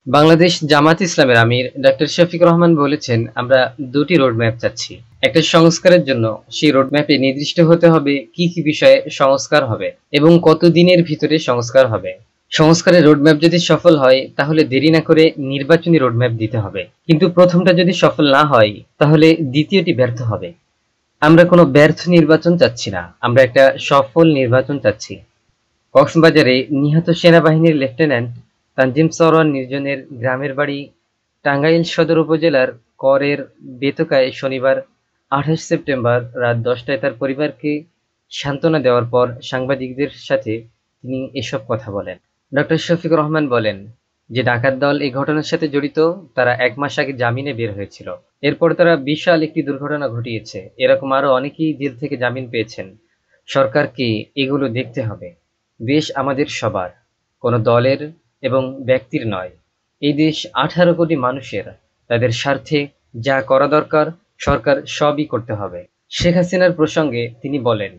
বাংলাদেশ জামাত ইসলামের আমির ডক্টর শফিকুর রহমান বলেছেন, আমরা দুটি রোডম্যাপ চাচ্ছি। একটা সংস্কারের জন্য সেই রোডম্যাপে নির্দিষ্ট হতে হবে কি কি বিষয়ে সংস্কার হবে এবং কত দিনের ভিতরে সংস্কার হবে। সংস্কারের রোডম্যাপ যদি সফল হয় তাহলে দেরি না করে নির্বাচনী রোডম্যাপ দিতে হবে, কিন্তু প্রথমটা যদি সফল না হয় তাহলে দ্বিতীয়টি ব্যর্থ হবে। আমরা কোনো ব্যর্থ নির্বাচন চাচ্ছি না, আমরা একটা সফল নির্বাচন চাচ্ছি। কক্সবাজারে নিহত সেনাবাহিনীর লেফটেন্যান্ট তানজিম সরোয়ার নির্জনের গ্রামের বাড়ি টাঙ্গাইল সদর উপজেলার করের বেতকায় শনিবার ২৮ সেপ্টেম্বর রাত ১০টায় তার পরিবারকে সান্ত্বনা দেওয়ার পর সাংবাদিকদের সাথে তিনি এসব কথা বলেন। ডক্টর শফিকুর রহমান বলেন যে ডাকাত দল এই ঘটনার সাথে জড়িত, তারা ১ মাস আগে জামিনে বের হয়েছিল। এরপর তারা বিশাল একটি দুর্ঘটনা ঘটিয়েছে। এরকম আরো অনেকেই জেল থেকে জামিন পেয়েছেন। সরকারকে এগুলো দেখতে হবে। দেশ আমাদের সবার, কোনো দলের এবং ব্যক্তির নয়। এই দেশ ১৮ কোটি মানুষের। তাদের স্বার্থে যা করা দরকার সরকার সবই করতে হবে। শেখ হাসিনার প্রসঙ্গে তিনি বলেন,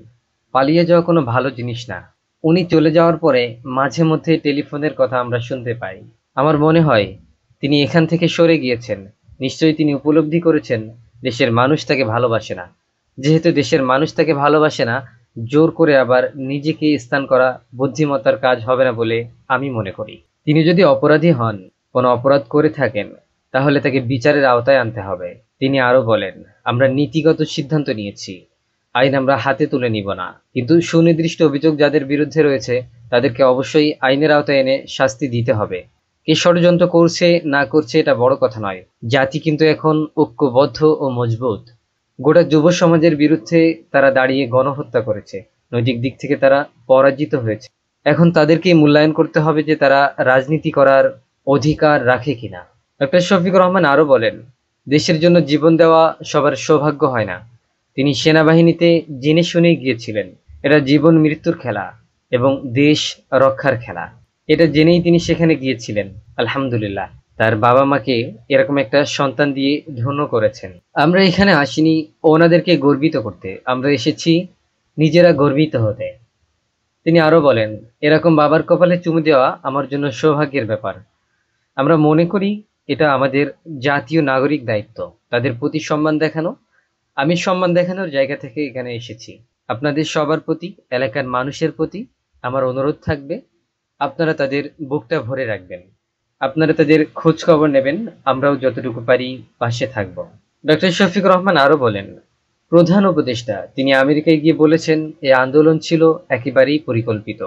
পালিয়ে যাওয়া কোনো ভালো জিনিস না। উনি চলে যাওয়ার পরে মাঝে মধ্যে টেলিফোনের কথা আমরা শুনতে পাই। আমার মনে হয় তিনি এখান থেকে সরে গিয়েছেন। নিশ্চয়ই তিনি উপলব্ধি করেছেন দেশের মানুষ তাকে ভালোবাসে না। যেহেতু দেশের মানুষ তাকে ভালোবাসে না, জোর করে আবার নিজেকে স্থান করা বুদ্ধিমত্তার কাজ হবে না বলে আমি মনে করি। তিনি যদি অপরাধী হন, কোনো অপরাধ করে থাকেন, তাহলে তাকে বিচারের আওতায় আনতে হবে। তিনি আরো বলেন, আমরা নীতিগত সিদ্ধান্ত নিয়েছি, আইন আমরা হাতে তুলে নিব না, কিন্তু সুনির্দিষ্ট অভিযোগ যাদের বিরুদ্ধে রয়েছে তাদেরকে অবশ্যই আইনের আওতায় এনে শাস্তি দিতে হবে। কে ষড়যন্ত্র করছে না করছে এটা বড় কথা নয়। জাতি কিন্তু এখন ঐক্যবদ্ধ ও মজবুত। গোটা যুব সমাজের বিরুদ্ধে তারা দাঁড়িয়ে গণহত্যা করেছে। নৈতিক দিক থেকে তারা পরাজিত হয়েছে। এখন তাদেরকেই মূল্যায়ন করতে হবে যে তারা রাজনীতি করার অধিকার রাখে কিনা। ডক্টর শফিকুর রহমান আরো বলেন, দেশের জন্য জীবন দেওয়া সবার সৌভাগ্য হয় না। তিনি সেনাবাহিনীতে জেনে শুনেই গিয়েছিলেন। এটা জীবন মৃত্যুর খেলা এবং দেশ রক্ষার খেলা। এটা জেনেই তিনি সেখানে গিয়েছিলেন। আলহামদুলিল্লাহ, তার বাবা মাকে এরকম একটা সন্তান দিয়ে ধন্য করেছেন। আমরা এখানে আসিনি ওনাদেরকে গর্বিত করতে, আমরা এসেছি নিজেরা গর্বিত হতে। তিনি আরো বলেন, এরকম বাবার কপালে চুমু দেওয়া আমার জন্য সৌভাগ্যের ব্যাপার। আমরা মনে করি এটা আমাদের জাতীয় নাগরিক দায়িত্ব, তাদের প্রতি সম্মান দেখানো। আমি সম্মান দেখানোর জায়গা থেকে এখানে এসেছি। আপনাদের সবার প্রতি, এলাকার মানুষের প্রতি আমার অনুরোধ থাকবে, আপনারা তাদের বুকটা ভরে রাখবেন। আপনারা তাদের খোঁজ খবর নেবেন, আমরাও যতটুকু পারি পাশে থাকব। ডক্টর শফিকুর রহমান আরো বলেন, প্রধান উপদেষ্টা তিনি আমেরিকায় গিয়ে বলেছেন এই আন্দোলন ছিল একেবারেই পরিকল্পিত।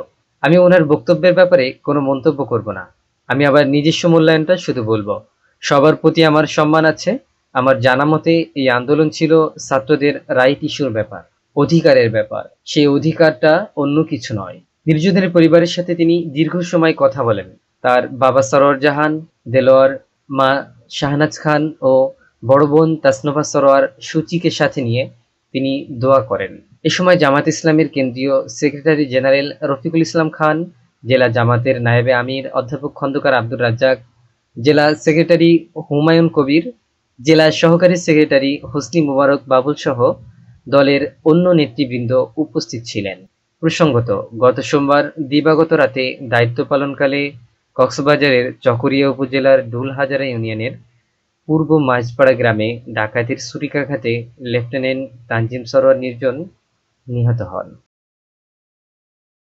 আমি ওনার বক্তব্যের ব্যাপারে কোনো মন্তব্য করব না। আমি আবার নিজস্ব মূল্যায়নটা শুধু বলবো। সবার প্রতি আমার সম্মান আছে। আমার জানা মতে এই আন্দোলন ছিল ছাত্রদের রাইট ইস্যুর ব্যাপার, অধিকারের ব্যাপার। সেই অধিকারটা অন্য কিছু নয়। নির্যাতনের পরিবারের সাথে তিনি দীর্ঘ সময় কথা বলেন। তার বাবা সরোয়ার জাহান, দেলোয়ার, মা শাহনাজ খান ও বড় বোন তাসনুভা সরোয়ার সূচিকে সাথে নিয়ে তিনি দোয়া করেন। এ সময় জামাত ইসলামের কেন্দ্রীয় সেক্রেটারি জেনারেল রফিকুল ইসলাম খান, জেলা জামাতের নায়েবে আমির অধ্যাপক খন্দকার আব্দুর রাজ্জাক, জেলা সেক্রেটারি হুমায়ুন কবির, জেলা সহকারী সেক্রেটারি হোসনি মুবারক বাবুল সহ দলের অন্য নেতৃবৃন্দ উপস্থিত ছিলেন। প্রসঙ্গত, গত সোমবার দিবাগত রাতে দায়িত্ব পালনকালে কক্সবাজারের চকরিয়া উপজেলার ডুলহাজারা ইউনিয়নের পূর্ব মাঝপাড়া গ্রামে ডাকাতির ছুরিকাঘাতে লেফটেন্যান্ট তানজিম সরোয়ার নির্জন নিহত হন।